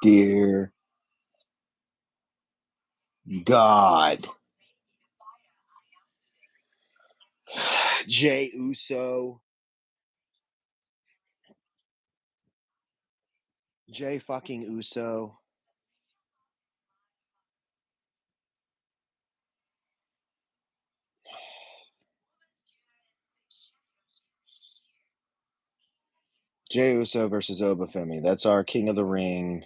Dear God. Jay Uso. Jay fucking Uso. Jay Uso versus Obafemi. That's our King of the Ring.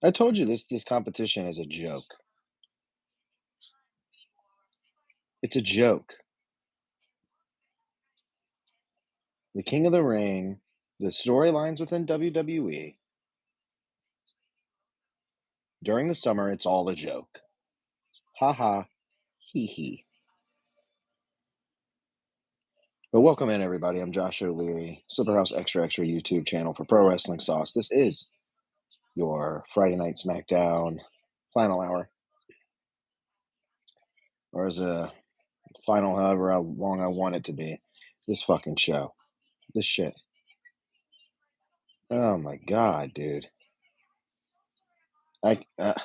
I told you this competition is a joke. It's a joke. The King of the Ring, the storylines within WWE. During the summer, it's all a joke. Ha ha. Hee hee. But welcome in, everybody. I'm Josh O'Leary, Slipperhouse Extra Extra YouTube channel for Pro Wrestling Sauce. This is your Friday Night SmackDown final hour. Or is a final however how long I want it to be. This fucking show. This shit. Oh my god, dude. I ugh.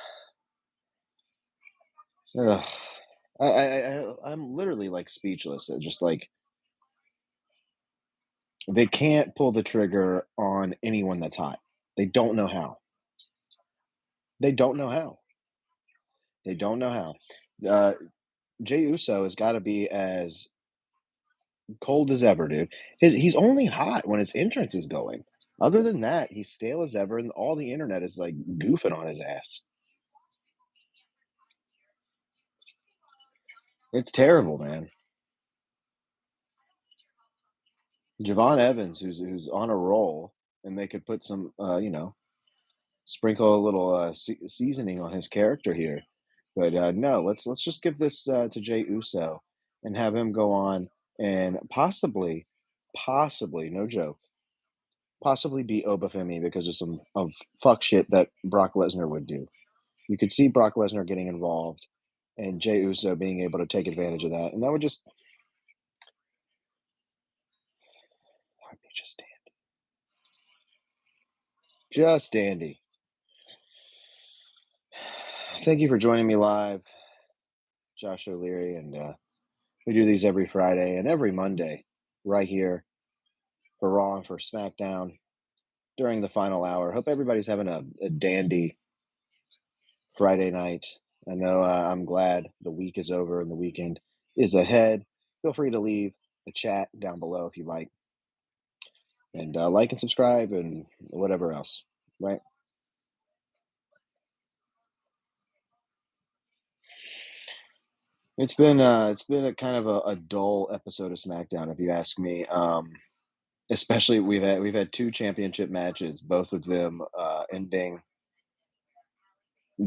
I'm literally like speechless. Just like they can't pull the trigger on anyone that's hot. They don't know how. They don't know how. They don't know how. Jey Uso has got to be as cold as ever, dude. He's only hot when his entrance is going. Other than that, he's stale as ever, and all the internet is like goofing on his ass. It's terrible, man. Javon Evans, who's on a roll, and they could put some, sprinkle a little seasoning on his character here. But no, let's just give this to Jey Uso and have him go on and possibly, no joke, possibly beat Obafemi because of some of fuck shit that Brock Lesnar would do. You could see Brock Lesnar getting involved and Jey Uso being able to take advantage of that, and that would just be just dandy. Thank you for joining me live, Josh O'Leary, and we do these every Friday and every Monday right here for Raw and for SmackDown during the final hour. Hope everybody's having a dandy Friday night. I know I'm glad the week is over and the weekend is ahead. Feel free to leave a chat down below if you like. And like and subscribe and whatever else, right? It's been a kind of a dull episode of SmackDown, if you ask me. Especially we've had two championship matches, both of them ending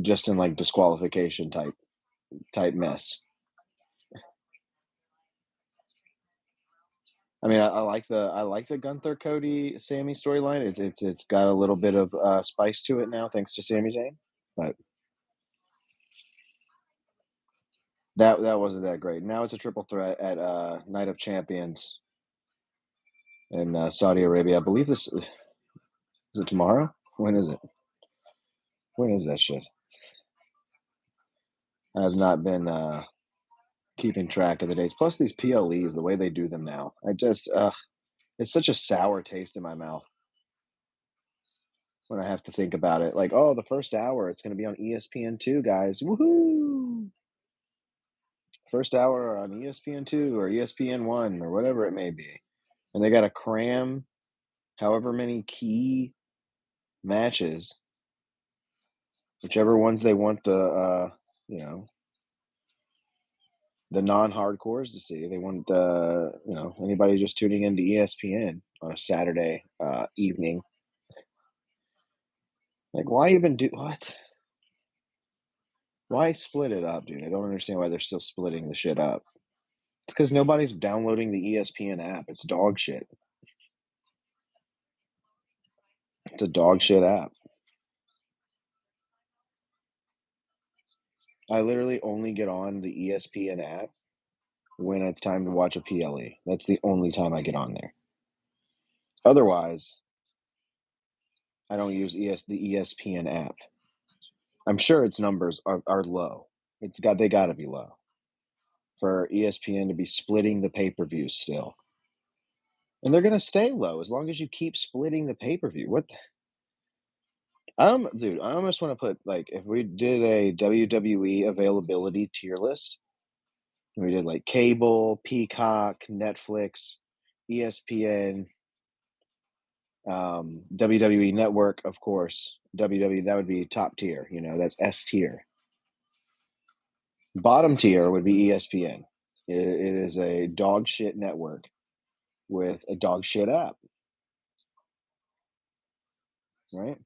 just in like disqualification type mess. I mean, I like the Gunther Cody Sammy storyline. It's got a little bit of spice to it now, thanks to Sami Zayn. But that wasn't that great. Now it's a triple threat at Night of Champions in Saudi Arabia. I believe this is it tomorrow. When is it? When is that shit? I have not been keeping track of the dates. Plus these PLEs, the way they do them now, it's such a sour taste in my mouth when I have to think about it. Like, oh, the first hour, it's going to be on ESPN2, guys. Woohoo! First hour on ESPN2 or ESPN1 or whatever it may be. And they got to cram however many key matches, whichever ones they want the non-hardcores to see. They want anybody just tuning into ESPN on a Saturday evening. Like, why even do what? Why split it up, dude? I don't understand why they're still splitting the shit up. It's because nobody's downloading the ESPN app. It's dog shit. It's a dog shit app. I literally only get on the ESPN app when it's time to watch a PLE. That's the only time I get on there. Otherwise, I don't use the ESPN app. I'm sure its numbers are low. They got to be low for ESPN to be splitting the pay-per-views still. And they're going to stay low as long as you keep splitting the pay-per-view. Dude, I almost want to put, like, if we did a WWE availability tier list, and we did like cable, Peacock, Netflix, ESPN, WWE Network, of course, WWE, that would be top tier. That's S tier. Bottom tier would be ESPN. It is a dog shit network with a dog shit app, right?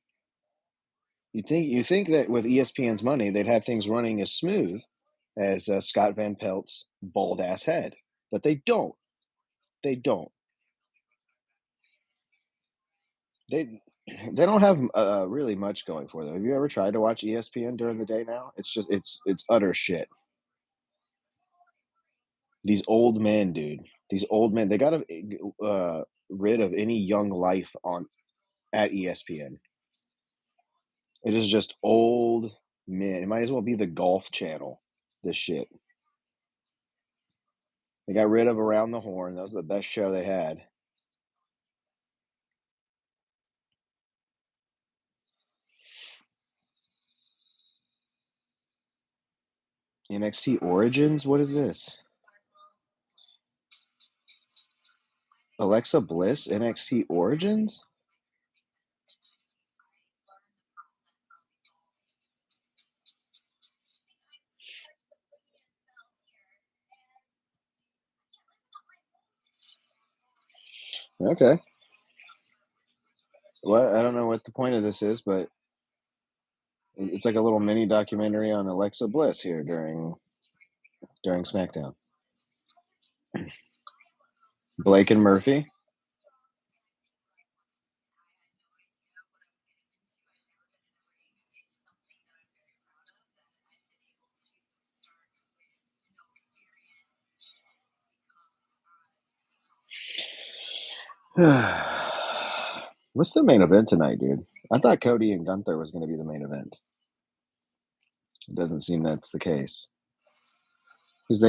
You think that with ESPN's money, they'd have things running as smooth as Scott Van Pelt's bald ass head, but they don't. They don't. They they don't have really much going for them. Have you ever tried to watch ESPN during the day now? It's utter shit. These old men, dude. These old men. They got to rid of any young life on at ESPN. It is just old men. It might as well be the Golf Channel. This shit. They got rid of Around the Horn. That was the best show they had. NXT Origins? What is this? Alexa Bliss? NXT Origins? Okay. Well, I don't know what the point of this is, but it's like a little mini documentary on Alexa Bliss here during SmackDown. Blake and Murphy. What's the main event tonight, dude? I thought Cody and Gunther was going to be the main event. It doesn't seem that's the case. Because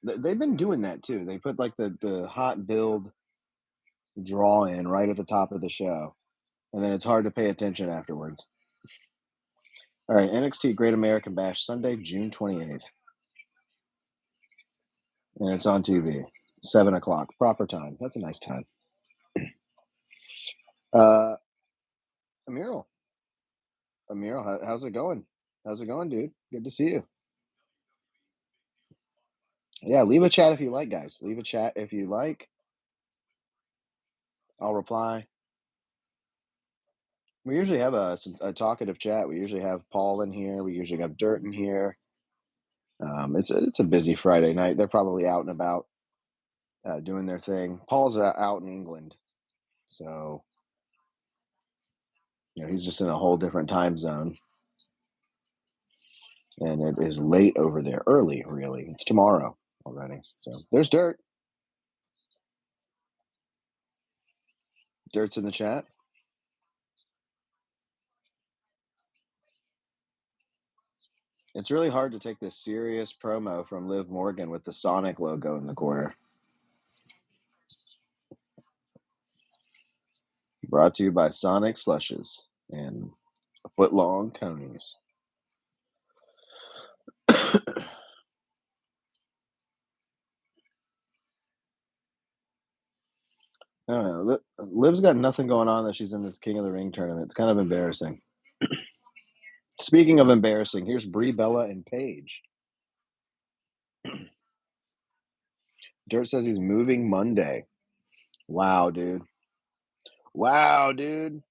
they've been doing that too. They put like the hot build draw in right at the top of the show, and then it's hard to pay attention afterwards. All right, NXT Great American Bash Sunday, June 28th, and it's on TV, 7 o'clock, proper time. That's a nice time. Amiral, how's it going? How's it going, dude? Good to see you. Yeah, leave a chat if you like, guys. Leave a chat if you like. I'll reply. We usually have a talkative chat. We usually have Paul in here. We usually have Dirt in here. It's a busy Friday night. They're probably out and about doing their thing. Paul's out in England, so he's just in a whole different time zone, and it is late over there. Early, really. It's tomorrow already. So there's Dirt. Dirt's in the chat. It's really hard to take this serious promo from Liv Morgan with the Sonic logo in the corner. Brought to you by Sonic Slushes and foot-long conies. I don't know. Liv's got nothing going on that she's in this King of the Ring tournament. It's kind of embarrassing. Speaking of embarrassing, here's Brie Bella and Paige. Dirt says he's moving Monday. Wow, dude. Wow, dude.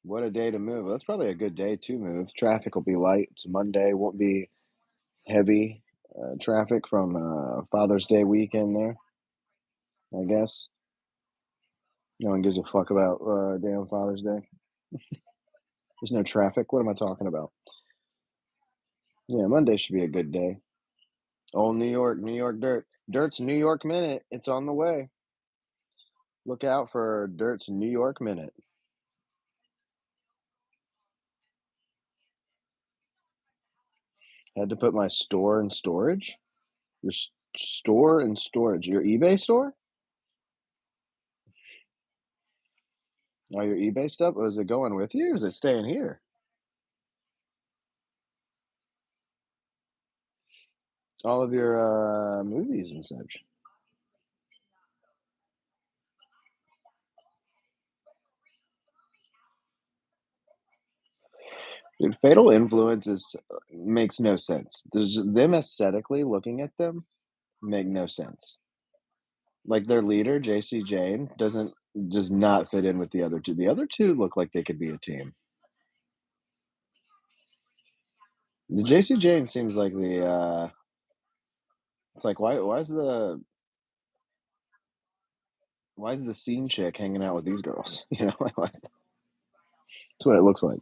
What a day to move. That's probably a good day to move. Traffic will be light. It's Monday. Won't be heavy traffic from Father's Day weekend there, I guess. No one gives a fuck about damn Father's Day. There's no traffic. What am I talking about? Yeah, Monday should be a good day. Oh, New York Dirt. Dirt's New York Minute. It's on the way. Look out for Dirt's New York Minute. Had to put my store in storage? Your store in storage? Your eBay store? Oh, your eBay stuff? Was it going with you? Or is it staying here? All of your movies and such. Dude, Fatal Influence makes no sense. There's them aesthetically looking at them make no sense. Like their leader, JC Jane, does not fit in with the other two. The other two look like they could be a team. The JC Jane seems like the it's like why is the scene chick hanging out with these girls? You know, like that's what it looks like.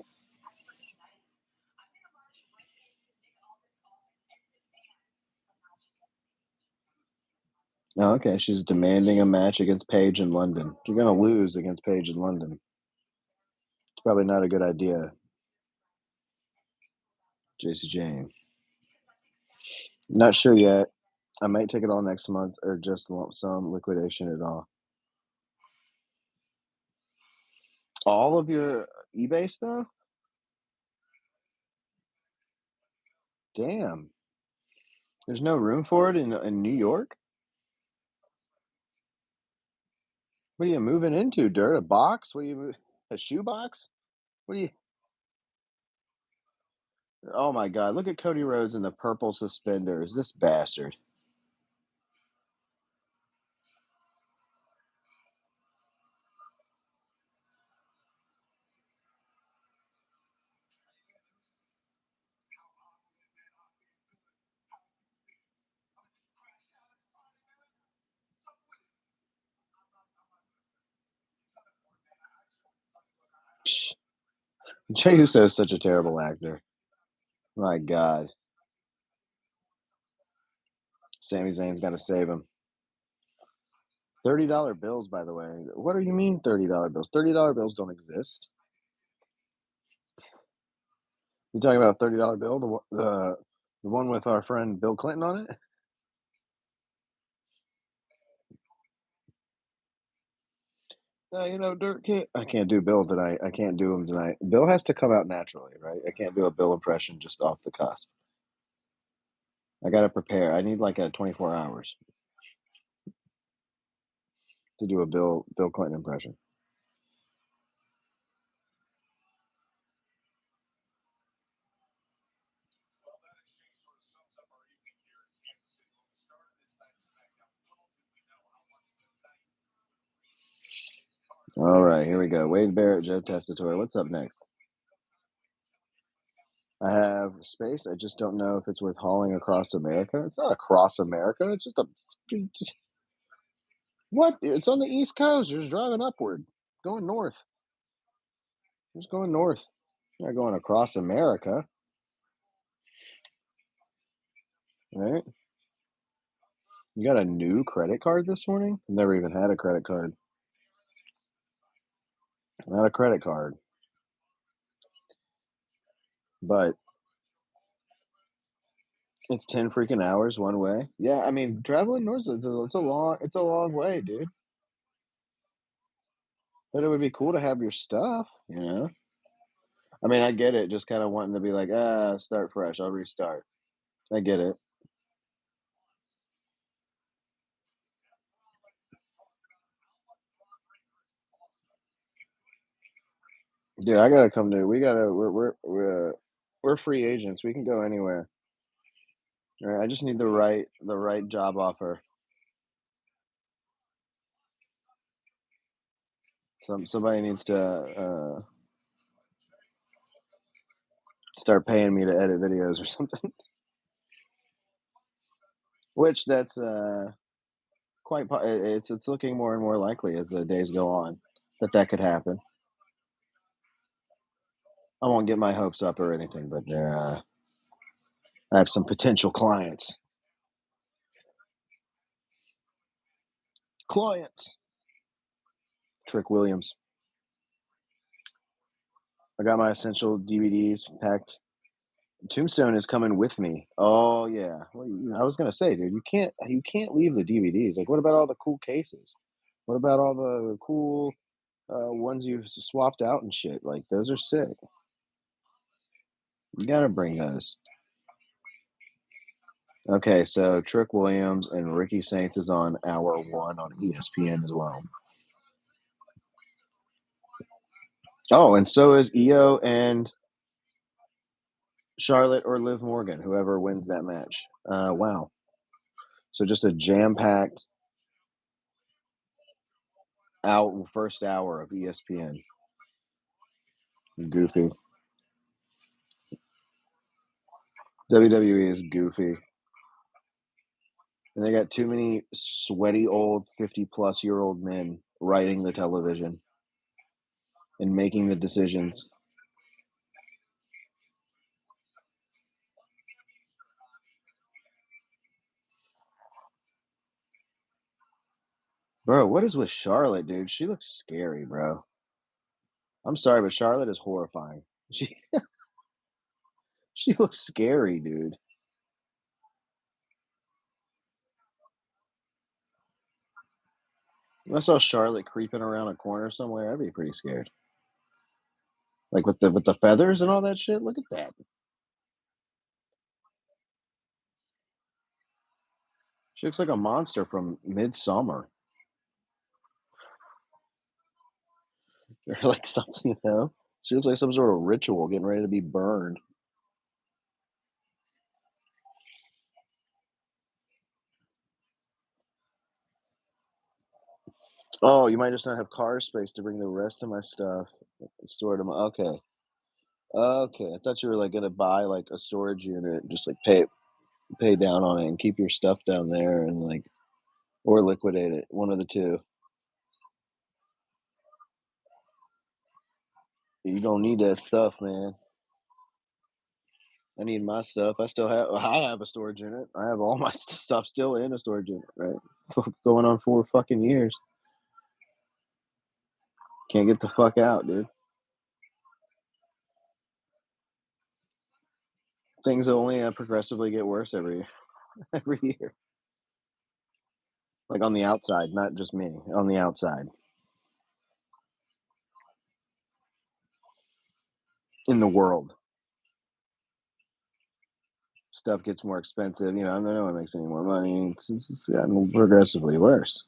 Oh, okay. She's demanding a match against Paige in London. You're gonna lose against Paige in London. It's probably not a good idea, JC Jane. Not sure yet. I might take it all next month or just lump sum liquidation it all. All of your eBay stuff? Damn. There's no room for it in New York? What are you moving into, Dirt? A box? What are you a shoe box? What are you Oh my god, look at Cody Rhodes in the purple suspenders. This bastard. Psh. Jey Uso is such a terrible actor. My god. Sami Zayn's gotta save him. $30 bills, by the way. What do you mean $30 bills? $30 bills don't exist. You talking about $30 bill, the one with our friend Bill Clinton on it? No, Dirk can't. I can't do Bill tonight. I can't do him tonight. Bill has to come out naturally, right? I can't do a Bill impression just off the cusp. I got to prepare. I need like a 24 hours to do a Bill Clinton impression. All right, here we go. Wade Barrett, Joe Tessitore. What's up next? I have space. I just don't know if it's worth hauling across America. It's not across America. It's just what? It's on the East Coast. You're just driving upward, going north. Just going north. You're not going across America, right? You got a new credit card this morning? Never even had a credit card. Not a credit card, but it's 10 freaking hours one way. Yeah, I mean, traveling north it's a long way, dude. But it would be cool to have your stuff, you know? I mean, I get it, just kinda wanting to be like, start fresh, I'll restart." I get it. Dude, I gotta come to we gotta we're free agents, we can go anywhere. Right, I just need the right job offer. Somebody needs to, start paying me to edit videos or something, which that's, quite po it's looking more and more likely as the days go on that could happen. I won't get my hopes up or anything, but I have some potential clients. Clients. Trick Williams. I got my essential DVDs packed. Tombstone is coming with me. Oh yeah. Well, I was gonna say, dude, you can't leave the DVDs. Like, what about all the cool cases? What about all the cool ones you've swapped out and shit? Like, those are sick. You gotta bring those. Okay, so Trick Williams and Ricky Saints is on hour one on ESPN as well. Oh, and so is Io and Charlotte or Liv Morgan, whoever wins that match. Wow. So just a jam-packed out first hour of ESPN. Goofy. WWE is goofy. And they got too many sweaty old 50-plus-year-old men writing the television and making the decisions. Bro, what is with Charlotte, dude? She looks scary, bro. I'm sorry, but Charlotte is horrifying. She looks scary, dude. If I saw Charlotte creeping around a corner somewhere, I'd be pretty scared. Like with the feathers and all that shit. Look at that. She looks like a monster from Midsummer. Or like something, you know? She looks like some sort of ritual getting ready to be burned. Oh, you might just not have car space to bring the rest of my stuff. Store them. Okay. Okay. I thought you were like gonna buy like a storage unit, just like pay down on it and keep your stuff down there and like or liquidate it. One of the two. You don't need that stuff, man. I need my stuff. I have a storage unit. I have all my stuff still in a storage unit, right? Going on 4 fucking years. Can't get the fuck out, dude. Things only progressively get worse every every year. Like on the outside, not just me. On the outside, in the world, stuff gets more expensive. No one makes any more money. It's gotten progressively worse.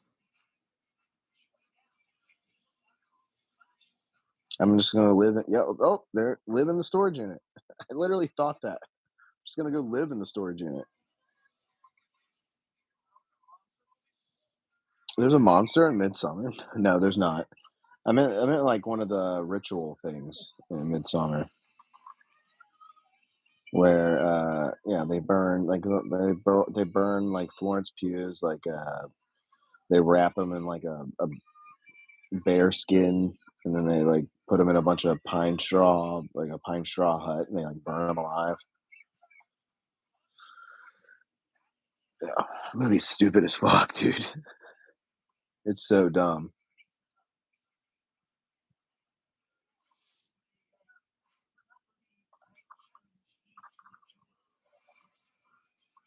I'm just gonna live in there. Live in the storage unit. I literally thought that. I'm just gonna go live in the storage unit. There's a monster in Midsummer. No, there's not. I meant like one of the ritual things in Midsummer where they burn like they burn like Florence Pugh's like they wrap them in like a bear skin and then they like put them in a bunch of pine straw like a pine straw hut and they like burn them alive. Yeah, movie's stupid as fuck, dude. It's so dumb.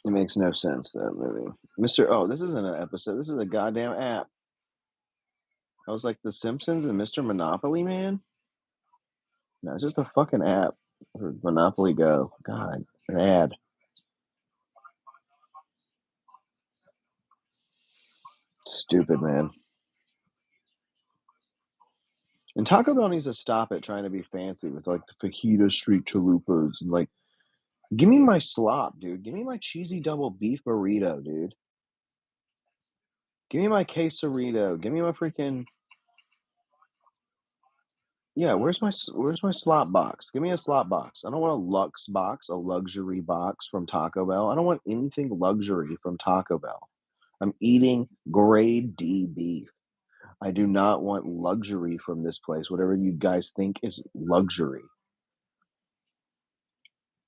It makes no sense that movie. This isn't an episode. This is a goddamn app. I was like The Simpsons and Mr. Monopoly Man. No, it's just a fucking app for Monopoly Go. God, an ad. Stupid, man. And Taco Bell needs to stop it trying to be fancy with like the fajita street chalupas and like, give me my slop, dude. Give me my cheesy double beef burrito, dude. Give me my quesarito. Give me my freaking yeah. Where's my slop box? Give me a slop box. I don't want a Lux box, a luxury box from Taco Bell. I don't want anything luxury from Taco Bell. I'm eating grade D beef. I do not want luxury from this place, whatever you guys think is luxury.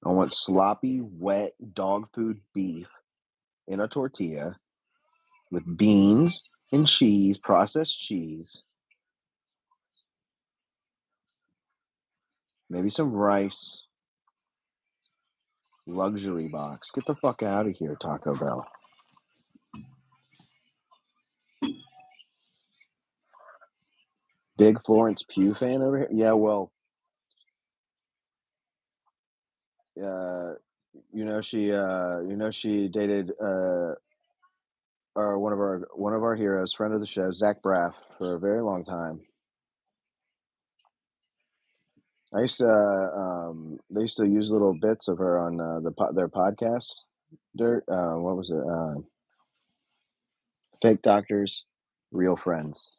I want sloppy, wet dog food beef in a tortilla with beans and cheese, processed cheese, Maybe some rice. Luxury box. Get the fuck out of here, Taco Bell. Big Florence Pugh fan over here? Yeah, well, she dated one of our heroes, friend of the show, Zach Braff, for a very long time. I used to they used to use little bits of her on their podcast. Dirt. What was it? Fake Doctors, Real Friends,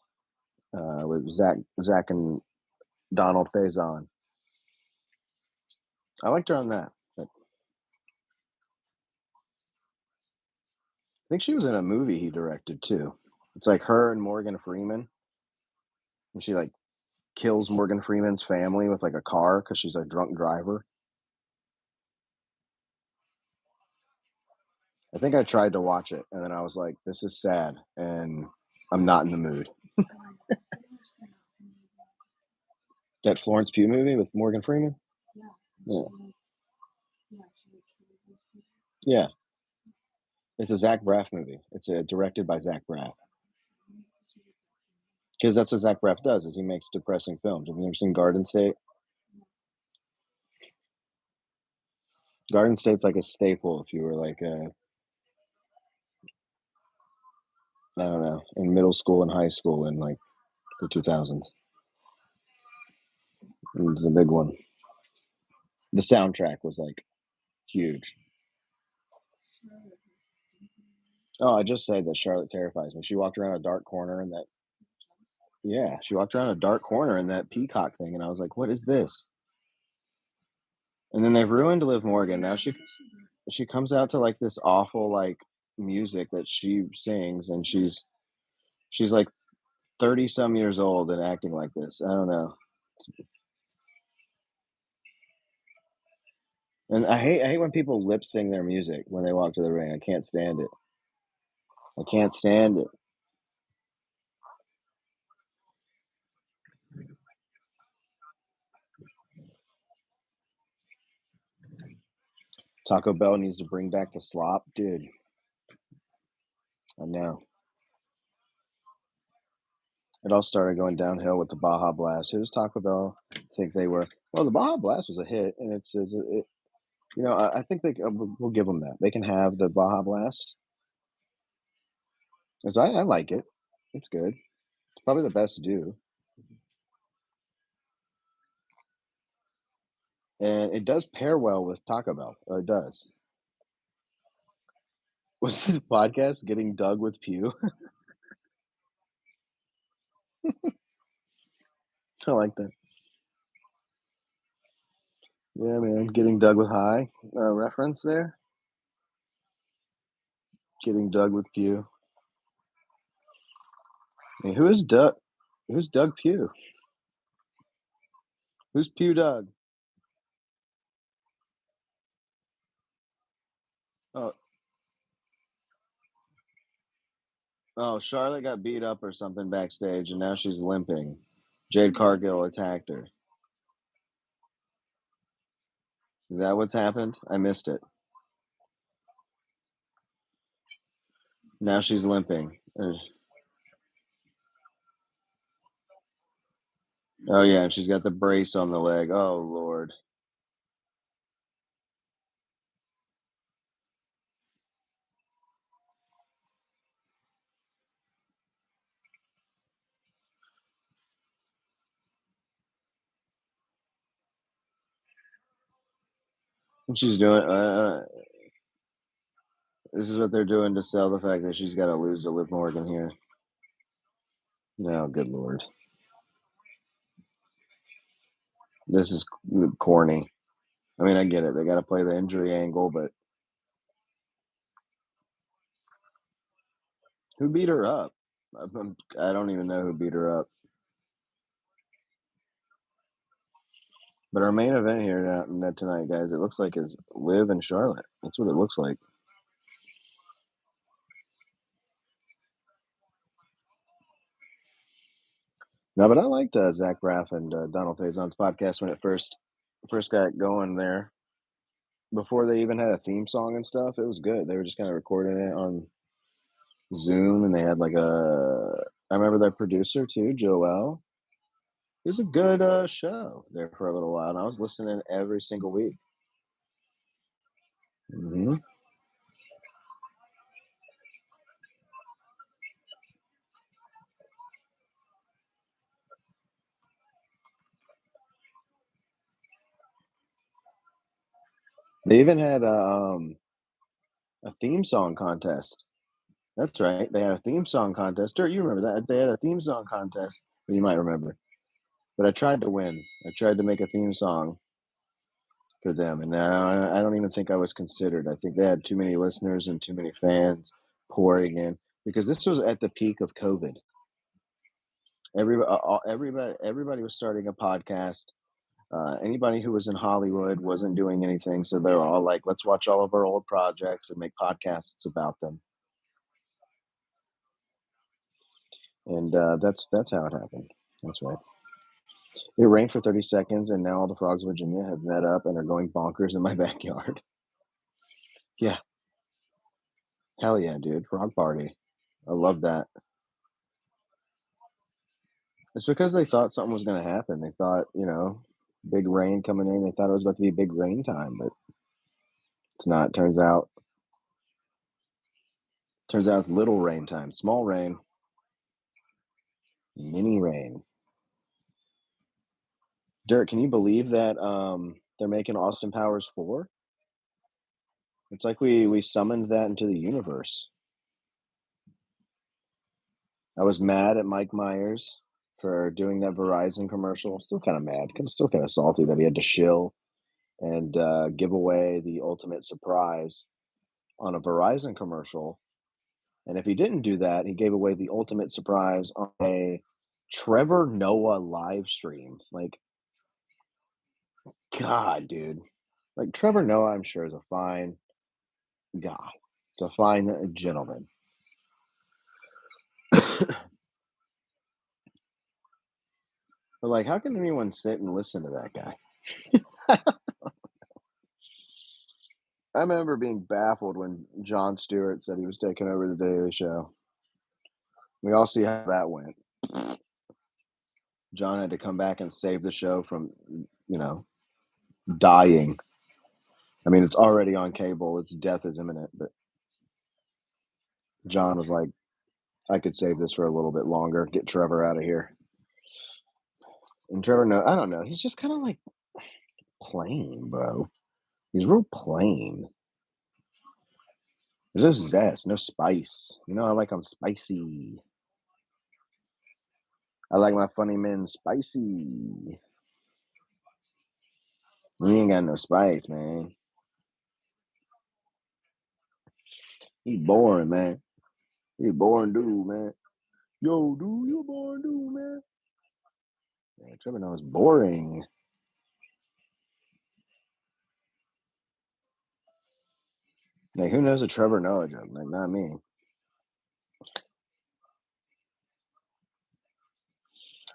with Zach and Donald Faison. I liked her on that. But I think she was in a movie he directed too. It's like her and Morgan Freeman, and she like kills Morgan Freeman's family with like a car because she's a drunk driver. I think I tried to watch it, and then I was like, "This is sad," and I'm not in the mood. That Florence Pugh movie with Morgan Freeman. Yeah, yeah. It's a Zach Braff movie. It's directed by Zach Braff because that's what Zach Braff does. Is he makes depressing films. Have you ever seen Garden State? Garden State's like a staple if you were like I don't know, in middle school and high school in like the 2000s. It's a big one. The soundtrack was like huge. Oh, I just said that Charlotte terrifies me. She walked around a dark corner and that yeah, she walked around a dark corner in that peacock thing, and I was like, "What is this?" And then they've ruined Liv Morgan. Now she comes out to like this awful like music that she sings, and she's like 30 some years old and acting like this. I don't know. And I hate when people lip sing their music when they walk to the ring. I can't stand it. I can't stand it. Taco Bell needs to bring back the slop, dude. I know. It all started going downhill with the Baja Blast. Who's Taco Bell think they were? Well, the Baja Blast was a hit, and I think we'll give them that. They can have the Baja Blast, because I like it. It's good. It's probably the best to do, and it does pair well with Taco Bell. It does. Was the podcast getting dug with Pew? I like that. Yeah, man, getting dug with high reference there. Getting dug with Pew. Hey, who is Doug? Who's Doug Pugh? Who's Pew Doug? Oh, oh, Charlotte got beat up or something backstage, and now she's limping. Jade Cargill attacked her. Is that what's happened? I missed it. Now she's limping. Oh yeah, and she's got the brace on the leg. Oh Lord. And she's doing. This is what they're doing to sell the fact that she's got to lose to Liv Morgan here. No, good Lord. This is corny. I mean, I get it. They got to play the injury angle, but who beat her up? I don't even know who beat her up. But our main event here tonight, guys, it looks like is Liv and Charlotte. That's what it looks like. No, but I liked Zach Braff and Donald Faison's podcast when it first first got going there, before they even had a theme song and stuff, it was good. They were just kind of recording it on Zoom, and they had like a. I remember their producer too, Joel. It was a good show there for a little while, and I was listening every single week. hmm They even had a theme song contest. That's right. They had a theme song contest. Dirt, you remember that? They had a theme song contest. You might remember. But I tried to win. I tried to make a theme song for them, and I don't even think I was considered. I think they had too many listeners and too many fans pouring in because this was at the peak of COVID. Everybody was starting a podcast. Anybody who was in Hollywood wasn't doing anything, so they were all like, "Let's watch all of our old projects and make podcasts about them." And that's how it happened. That's right. It rained for 30 seconds, and now all the frogs of Virginia have met up and are going bonkers in my backyard. Yeah, hell yeah, dude. Frog party. I love that. It's because they thought something was going to happen. They thought, big rain coming in. They thought it was about to be big rain time, but it's not. Turns out it's little rain time. Small rain, mini rain. Dirk, can you believe that they're making Austin Powers 4? It's like we summoned that into the universe. I was mad at Mike Myers for doing that Verizon commercial. I'm still kind of mad. I'm still kind of salty that he had to shill and give away the ultimate surprise on a Verizon commercial. And if he didn't do that, he gave away the ultimate surprise on a Trevor Noah live stream. Like, God, dude. Like, Trevor Noah, I'm sure, is a fine guy. It's a fine gentleman. But, like, how can anyone sit and listen to that guy? I remember being baffled when Jon Stewart said he was taking over the Daily Show. We all see how that went. John had to come back and save the show from, you know, dying. I mean, it's already on cable. Its death is imminent. But John was like, I could save this for a little bit longer. Get Trevor out of here. And Trevor, no, I don't know. He's just kind of like plain, bro. He's real plain. There's no zest, no spice. I like them spicy. I like my funny men spicy. You ain't got no spice, man. He boring, man. He boring dude, man. Yo, dude, you boring dude, man. Yeah, Trevor Noah's boring. Like, who knows a Trevor Noah joke? Like, not me.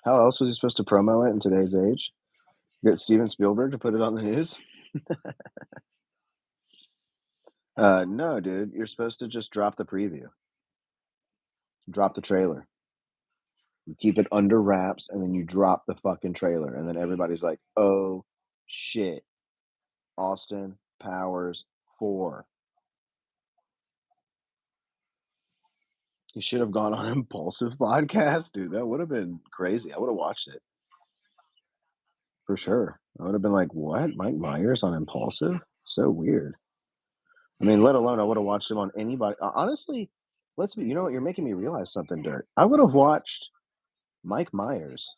How else was he supposed to promo it in today's age? Get Steven Spielberg to put it on the news? No, dude. You're supposed to just drop the preview, drop the trailer. You keep it under wraps, and then you drop the fucking trailer, and then everybody's like, "Oh shit, Austin Powers 4." You should have gone on Impulsive podcast, dude. That would have been crazy. I would have watched it for sure. I would have been like, "What? Mike Myers on Impulsive? So weird." I mean, let alone I would have watched him on anybody. Honestly, let's be. You know what? You're making me realize something, Dirt. I would have watched Mike Myers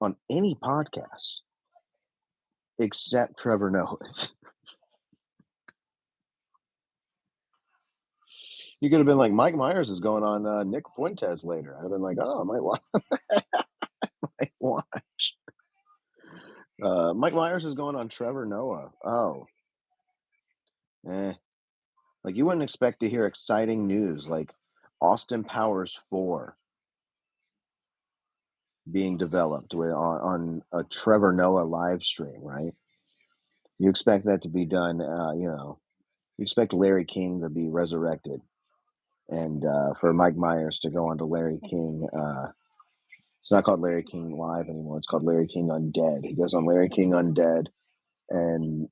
on any podcast except Trevor Noah's. You could have been like, Mike Myers is going on Nick Fuentes later. I'd have been like, oh, I might watch. Might watch. Mike Myers is going on Trevor Noah. Oh, eh. Like, you wouldn't expect to hear exciting news like Austin Powers 4. being developed on a Trevor Noah live stream, right? You expect that to be done, you expect Larry King to be resurrected and for Mike Myers to go on to Larry King. It's not called Larry King Live anymore. It's called Larry King Undead. He goes on Larry King Undead and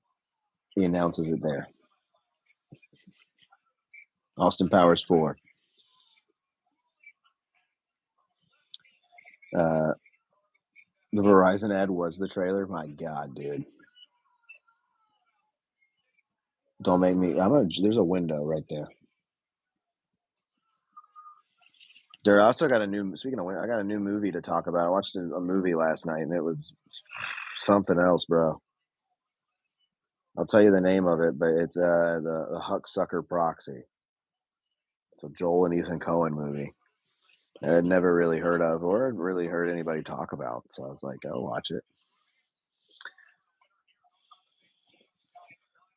he announces it there. Austin Powers 4. The Verizon ad was the trailer. My God, dude. Don't make me. There's a window right there. There also got a new. Speaking of, I got a new movie to talk about. I watched a movie last night, and it was something else, bro. I'll tell you the name of it, but it's the Hucksucker Proxy. It's a Joel and Ethan Coen movie. I had never really heard of or really heard anybody talk about, so I was like, "I'll watch it."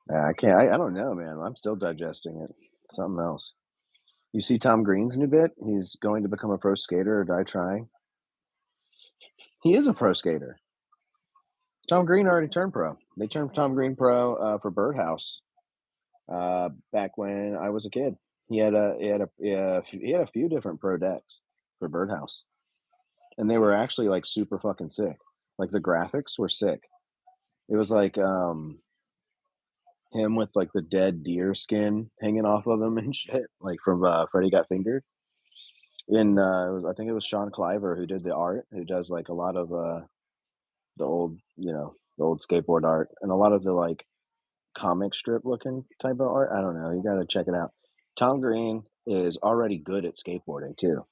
I can't. I don't know, man. I'm still digesting it. Something else. You see Tom Green's new bit? He's going to become a pro skater or die trying. He is a pro skater. Tom Green already turned pro. They turned Tom Green pro for Birdhouse back when I was a kid. He had a few different pro decks for Birdhouse, and they were actually like super fucking sick. Like the graphics were sick. It was like him with like the dead deer skin hanging off of him and shit, like from Freddy Got Fingered. And I think it was Sean Cliver who did the art, who does like a lot of the old, the old skateboard art and a lot of the like comic strip looking type of art. I don't know. You got to check it out. Tom Green is already good at skateboarding too.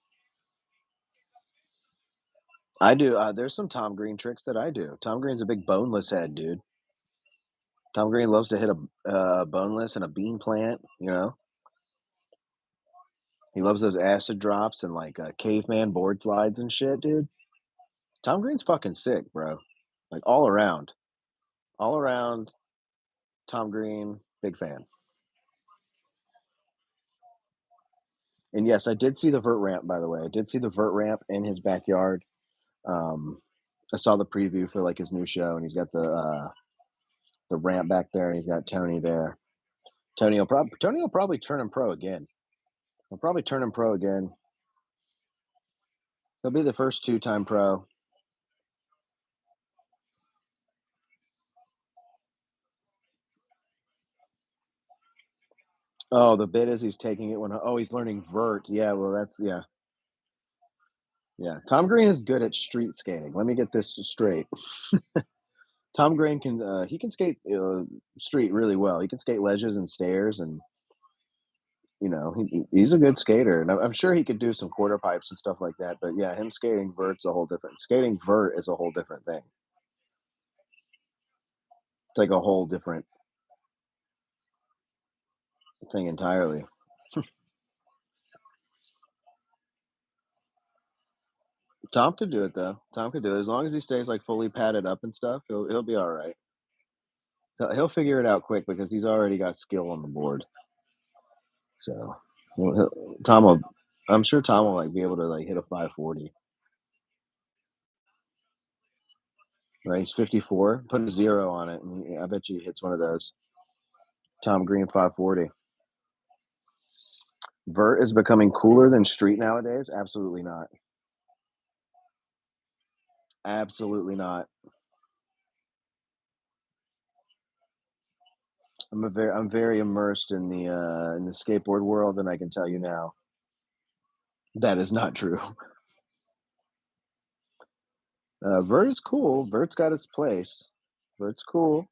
I do. There's some Tom Green tricks that I do. Tom Green's a big boneless head, dude. Tom Green loves to hit a boneless and a bean plant. He loves those acid drops and like caveman board slides and shit, dude. Tom Green's fucking sick, bro. Like all around. Tom Green, big fan. And yes, I did see the vert ramp. By the way, I did see the vert ramp in his backyard. Um, I saw the preview for like his new show, and he's got the ramp back there, and he's got Tony there. Tony will probably turn him pro again. He'll probably turn him pro again. He'll be the first two-time pro. Oh, the bit is he's taking it he's learning vert. Yeah, well that's yeah. Tom Green is good at street skating. Let me get this straight. Tom Green can skate street really well. He can skate ledges and stairs, and he's a good skater. And I'm sure he could do some quarter pipes and stuff like that. But yeah, him skating vert is a whole different thing. It's like a whole different thing entirely. Tom could do it though. Tom could do it as long as he stays like fully padded up and stuff. He'll be all right. He'll figure it out quick because he's already got skill on the board. So Tom will. I'm sure Tom will like be able to like hit a 540. Right, he's 54. Put a zero on it, and I bet you he hits one of those. Tom Green 540. Vert is becoming cooler than street nowadays. Absolutely not. Absolutely not. I'm very immersed in the skateboard world, and I can tell you now that is not true. Vert is cool. Vert's got its place. Vert's cool,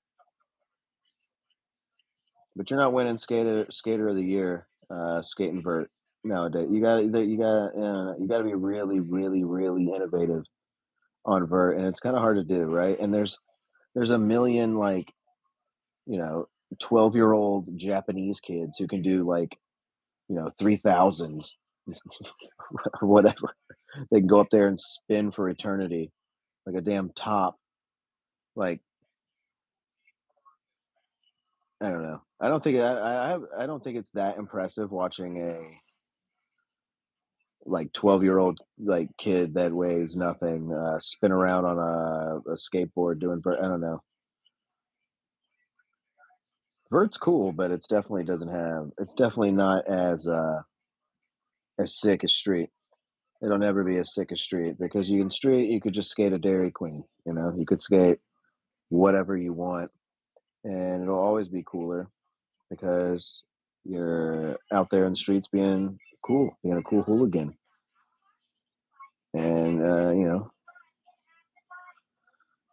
but you're not winning skater of the year skating vert nowadays. You got to be really really really innovative on vert, and it's kind of hard to do, right? And there's a million like you know 12-year-old Japanese kids who can do like 3000s or whatever. They can go up there and spin for eternity like a damn top. Like I don't know. I don't think it's that impressive watching like 12-year-old like kid that weighs nothing spin around on a skateboard doing vert. I don't know. Vert's cool, but it's definitely not as sick as street. It'll never be as sick as street because you can street you could just skate a Dairy Queen, you know. You could skate whatever you want and it'll always be cooler because you're out there in the streets being a cool hooligan. And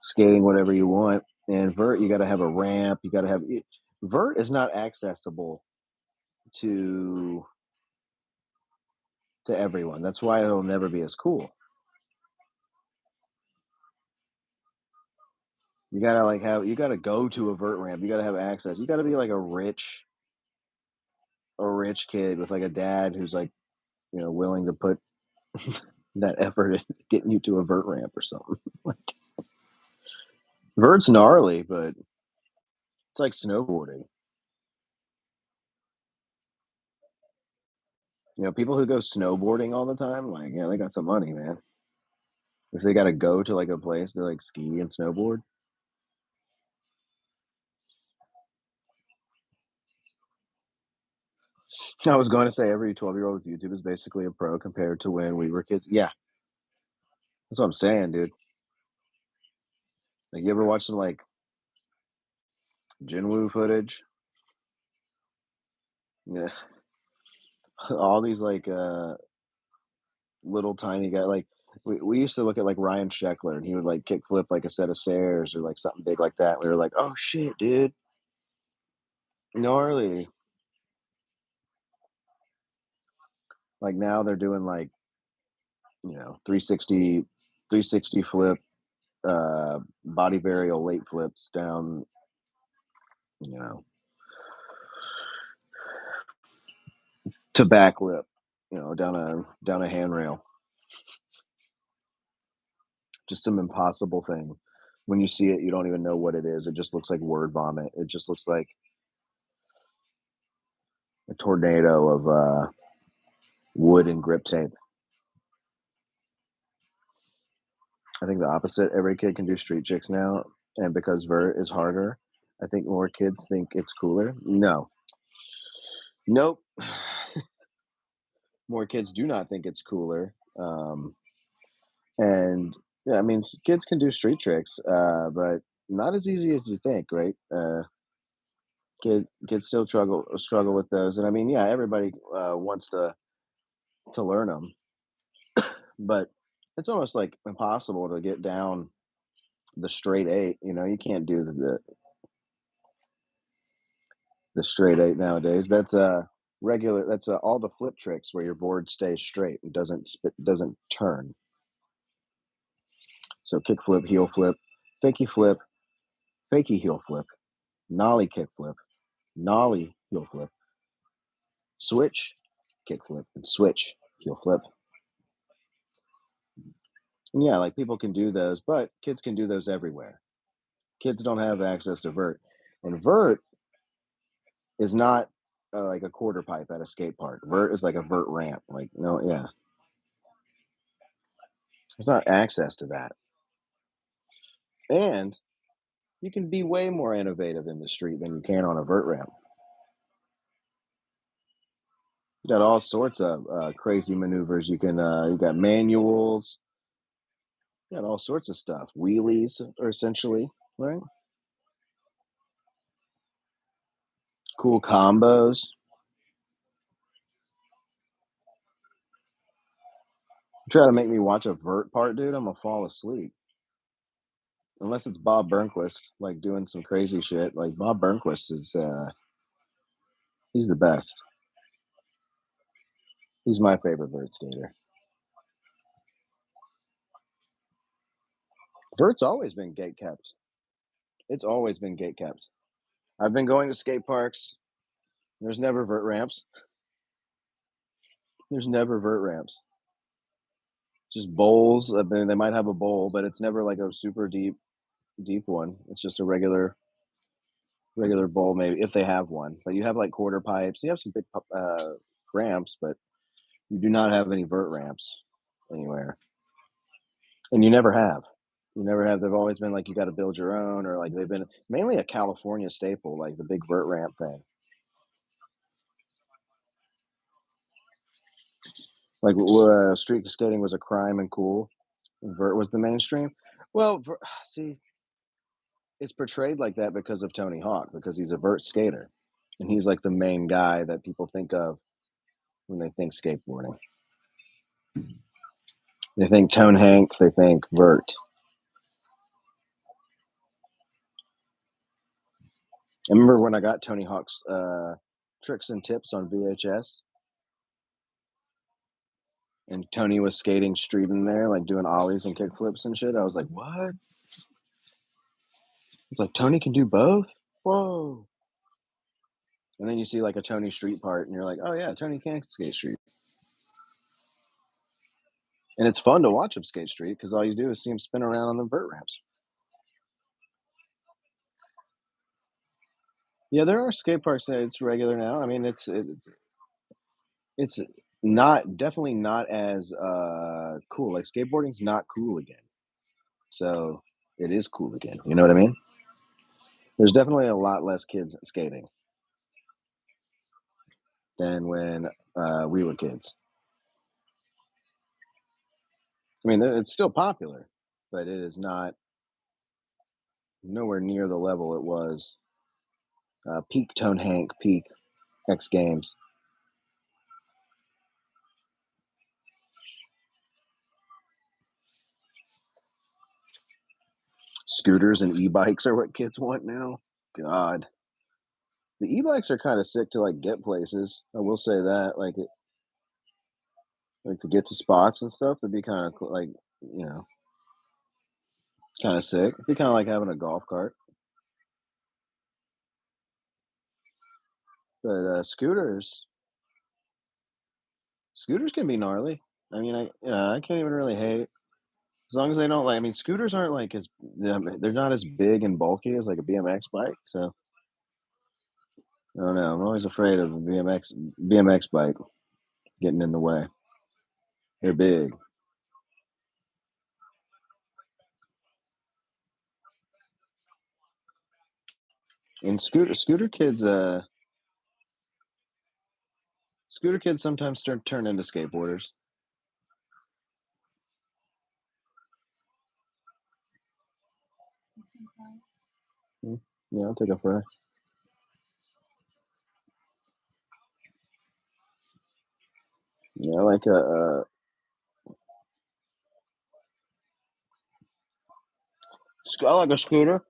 skating whatever you want. And vert, you got to have a ramp. You got to have vert is not accessible to everyone. That's why it'll never be as cool. You gotta you gotta go to a vert ramp. You gotta have access. You gotta be like a rich kid with like a dad who's like willing to put that effort in getting you to a vert ramp or something. Like vert's gnarly, but it's like snowboarding. People who go snowboarding all the time, like they got some money, man. If they got to go to like a place to like ski and snowboard. I was going to say every 12-year-old with YouTube is basically a pro compared to when we were kids. Yeah, that's what I'm saying, dude. Like, you ever watch some like Jinwoo footage? Yeah, all these like little tiny guy. Like we used to look at like Ryan Sheckler, and he would like kick flip like a set of stairs or like something big like that. We were like, oh shit, dude, gnarly. Like now they're doing like 360 flip, body varial late flips down, you know, to backflip, down a handrail. Just some impossible thing. When you see it, you don't even know what it is. It just looks like word vomit. It just looks like a tornado of wood and grip tape. I think the opposite. Every kid can do street chicks now, and because vert is harder, I think more kids think it's cooler. No, nope. More kids do not think it's cooler. And yeah, I mean, kids can do street tricks, but not as easy as you think, right? Kids still struggle with those, and I mean, yeah, everybody wants to learn them, but it's almost like impossible to get down the straight eight. You can't do the straight eight nowadays. That's regular. That's all the flip tricks where your board stays straight and doesn't turn. So kick flip, heel flip, flip, fakey heel flip, nollie kick flip, nollie heel flip, switch kick flip, and switch heel flip. And yeah, like people can do those, but kids can do those everywhere. Kids don't have access to vert, and vert is not like a quarter pipe at a skate park. Vert is like a vert ramp. Like no, yeah, there's not access to that, and you can be way more innovative in the street than you can on a vert ramp. You got all sorts of crazy maneuvers. You got manuals. You got all sorts of stuff. Wheelies are essentially right. Cool combos. Try to make me watch a vert part, dude. I'm gonna fall asleep. Unless it's Bob Burnquist, like doing some crazy shit. Like Bob Burnquist is, he's the best. He's my favorite vert skater. Vert's always been gate kept. It's always been gate kept. I've been going to skate parks. There's never vert ramps. There's never vert ramps. Just bowls. I mean, they might have a bowl, but it's never like a super deep one. It's just a regular bowl, maybe if they have one. But you have like quarter pipes. You have some big ramps, but You do not have any vert ramps anywhere, and you never have. You never have. They've always been like you got to build your own, or like they've been mainly a California staple, like the big vert ramp thing. Like street skating was a crime and cool. Vert was the mainstream. Well, see, it's portrayed like that because of Tony Hawk, because he's a vert skater, and he's like the main guy that people think of when they think skateboarding. They think Tone Hank, they think vert. I remember when I got Tony Hawk's Tricks and Tips on VHS, and Tony was skating street in there, like doing ollies and kickflips and shit. I was like, what? It's like Tony can do both. Whoa! And then you see like a Tony Street part, and you're like, oh yeah, Tony can skate street. And it's fun to watch him skate street because all you do is see him spin around on the vert ramps. Yeah, there are skate parks that it's regular now. I mean, it's not definitely not as cool. Like skateboarding's not cool again. So it is cool again. You know what I mean? There's definitely a lot less kids skating than when we were kids. I mean, it's still popular, but it is not nowhere near the level it was peak Tone Hank, peak X Games. Scooters and e-bikes are what kids want now. God, the e-bikes are kind of sick to like get places. I will say that, like to get to spots and stuff. That'd be kind of cool, like you know, kind of sick. It'd be kind of like having a golf cart. But scooters can be gnarly. I mean, I can't even really hate as long as they don't like. I mean, scooters aren't like as they're not as big and bulky as like a BMX bike. So I don't know. I'm always afraid of a BMX bike getting in the way. They're big. And scooter kids sometimes turn into skateboarders. Mm, yeah, I'll take a fry. Yeah, I like I like a scooter.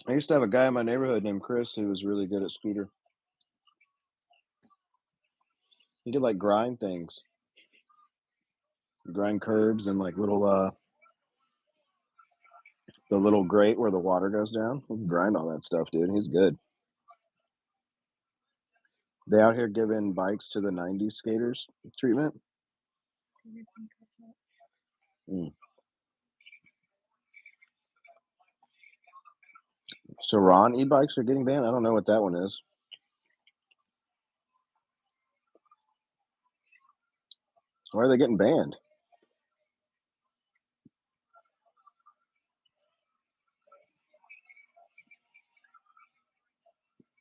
I used to have a guy in my neighborhood named Chris who was really good at scooter. He could like grind things, grind curbs and like the little grate where the water goes down. He can grind all that stuff, dude. He's good. They out here giving bikes to the '90s skaters treatment. Mm. Saran e-bikes are getting banned. I don't know what that one is. Why are they getting banned?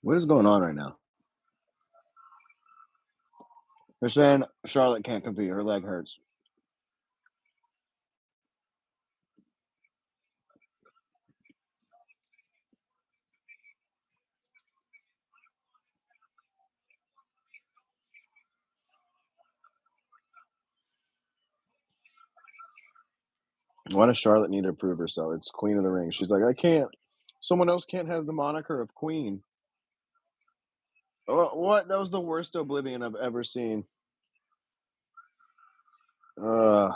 What is going on right now? They're saying Charlotte can't compete. Her leg hurts. Why does Charlotte need to prove herself? It's Queen of the Ring. She's like, I can't. Someone else can't have the moniker of Queen. What? That was the worst Oblivion I've ever seen. Uh,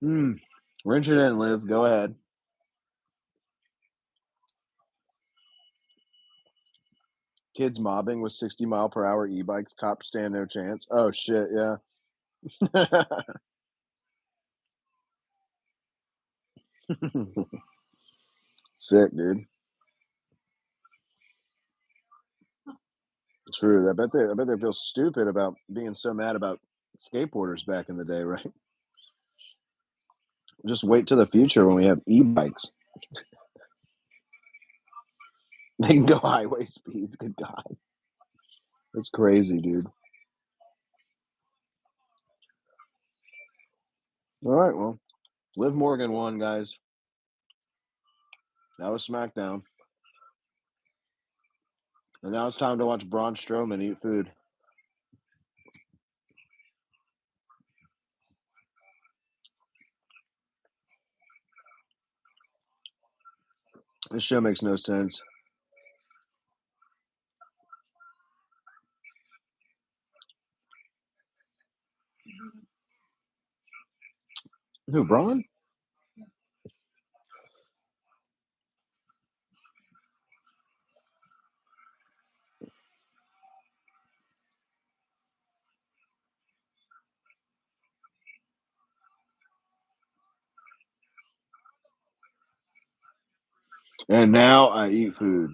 hmm. Richard didn't live. Go ahead. Kids mobbing with 60-mile-per-hour e-bikes. Cops stand no chance. Oh shit! Yeah. Sick, dude. True. I bet they feel stupid about being so mad about skateboarders back in the day, right? Just wait till the future when we have e-bikes. They can go highway speeds. Good God, that's crazy, dude. All right, well, Liv Morgan won, guys. That was SmackDown, and now it's time to watch Braun Strowman eat food. This show makes no sense. Who, Braun? And now I eat food.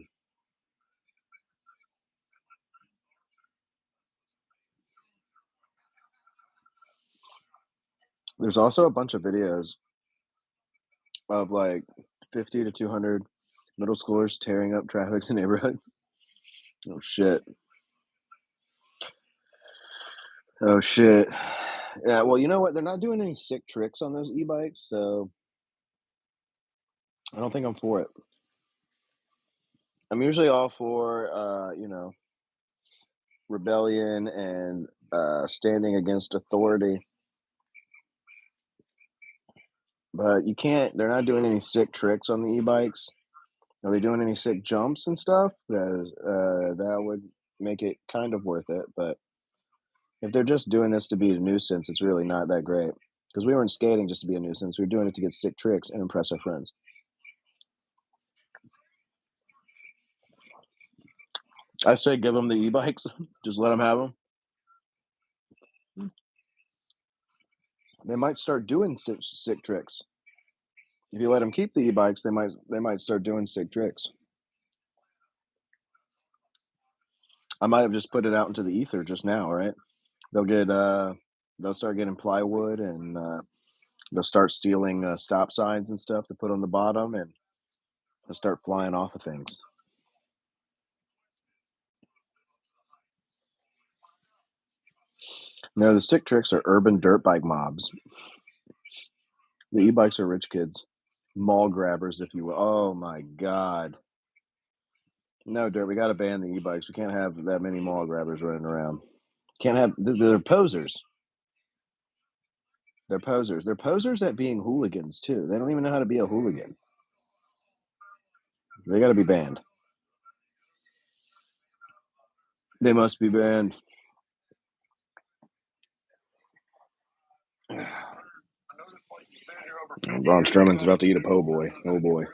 There's also a bunch of videos of like 50 to 200 middle schoolers tearing up traffic in neighborhoods. Oh shit. Oh shit. Yeah, well, you know what? They're not doing any sick tricks on those e-bikes, so I don't think I'm for it. I'm usually all for rebellion and standing against authority, but you can't. They're not doing any sick tricks on the e-bikes. Are they doing any sick jumps and stuff? Because that would make it kind of worth it. But if they're just doing this to be a nuisance, it's really not that great. Because we weren't skating just to be a nuisance. We were doing it to get sick tricks and impress our friends. I say give them the e-bikes. Just let them have them. They might start doing sick tricks. If you let them keep the e-bikes, they might start doing sick tricks. I might have just put it out into the ether just now, right? They'll get they'll start getting plywood and they'll start stealing stop signs and stuff to put on the bottom, and they'll start flying off of things. No, the sick tricks are urban dirt bike mobs. The e-bikes are rich kids, mall grabbers, if you will. Oh my god. No, Dirt, we got to ban the e-bikes. We can't have that many mall grabbers running around. Can't have. They're posers. They're posers. They're posers at being hooligans too. They don't even know how to be a hooligan. They got to be banned. They must be banned. Braun Strowman's about to eat a po' boy. Oh boy.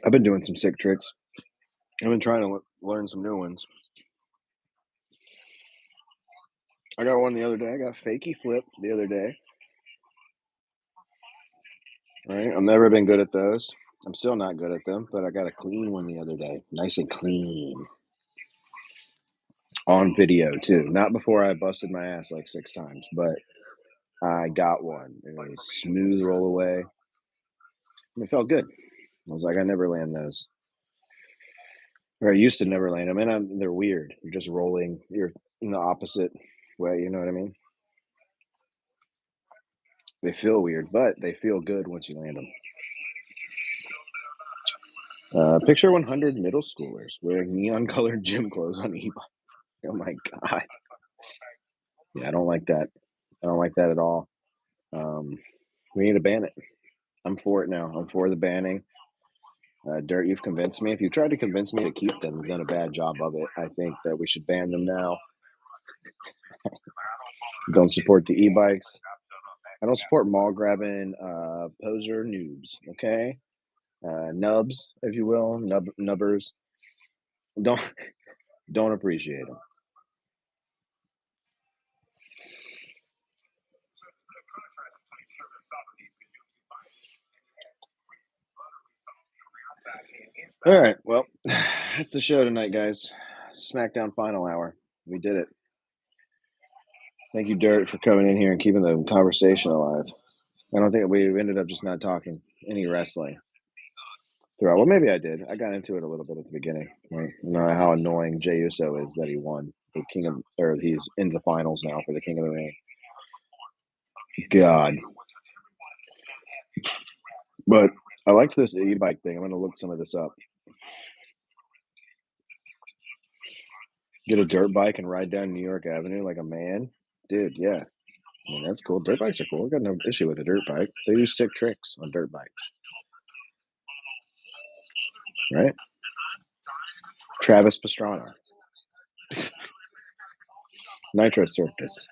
I've been doing some sick tricks. I've been trying to learn some new ones. I got one the other day. I got fakie flip the other day. Right? I've never been good at those. I'm still not good at them, but I got a clean one the other day. Nice and clean. On video too. Not before I busted my ass like 6 times, but I got one. It was smooth roll away. And it felt good. I was like, I never land those. Or I used to never land them, and they're weird. You're just rolling. You're in the opposite way. You know what I mean? They feel weird, but they feel good once you land them. Picture 100 middle schoolers wearing neon-colored gym clothes on e-bikes. Oh my god! Yeah, I don't like that. I don't like that at all. We need to ban it. I'm for it now. I'm for the banning. Dirt, you've convinced me. If you tried to convince me to keep them, you've done a bad job of it. I think that we should ban them now. Don't support the e-bikes. I don't support mall grabbing poser noobs. Okay, nubs, if you will, nubbers. Don't Don't appreciate them. All right, well, that's the show tonight, guys. SmackDown final hour. We did it. Thank you, Dirt, for coming in here and keeping the conversation alive. I don't think we ended up just not talking any wrestling throughout. Well, maybe I did. I got into it a little bit at the beginning. Right? You know how annoying Jey Uso is that he won the King of, or he's in the finals now for the King of the Ring. God. But I liked this e-bike thing. I'm going to look some of this up. Get a dirt bike and ride down New York Avenue like a man? Dude, yeah. I mean, that's cool. Dirt bikes are cool. I've got no issue with a dirt bike. They do sick tricks on dirt bikes. Right? Travis Pastrana. Nitro Circus.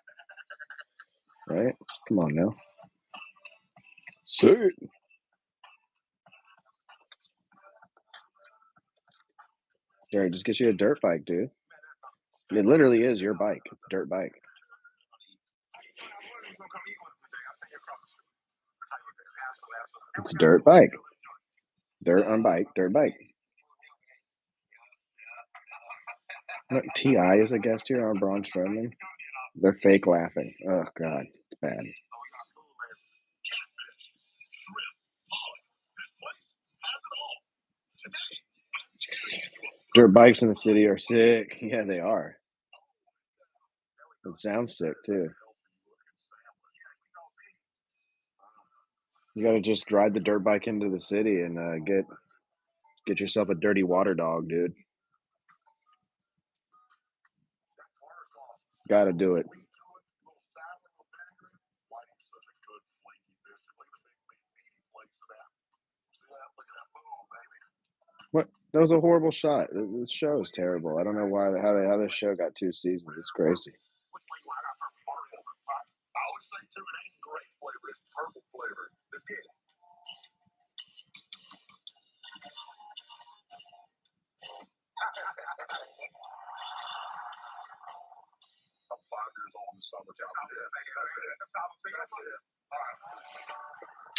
Right? Come on now. Sick. Jared, just get you a dirt bike, dude. It literally is your bike. It's a dirt bike. It's a dirt bike. Dirt on bike, dirt bike. Look, T.I. is a guest here on Braun Strowman. They're fake laughing. Oh, God. It's bad. Dirt bikes in the city are sick. Yeah, they are. It sounds sick, too. You got to just ride the dirt bike into the city and get yourself a dirty water dog, dude. Got to do it. What? That was a horrible shot. This show is terrible. I don't know how this show got 2 seasons. It's crazy.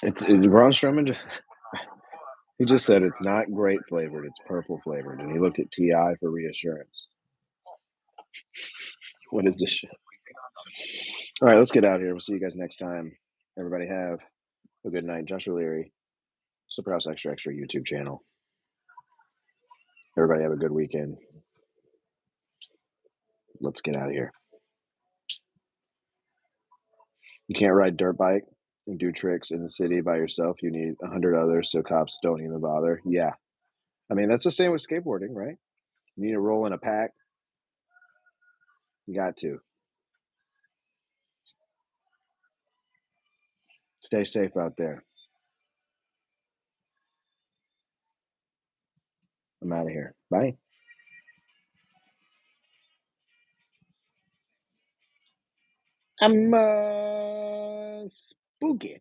It's Braun Strowman. He just said it's not grape flavored. It's purple flavored, and he looked at Ti for reassurance. What is this shit? All right, let's get out of here. We'll see you guys next time. Everybody have a good night. Josh O'Leary, Super House Extra Extra YouTube channel. Everybody have a good weekend. Let's get out of here. You can't ride dirt bike and do tricks in the city by yourself. You need 100 others so cops don't even bother. Yeah. I mean, that's the same with skateboarding, right? You need to roll in a pack. You got to. Stay safe out there. I'm out of here. Bye. I'm spooky.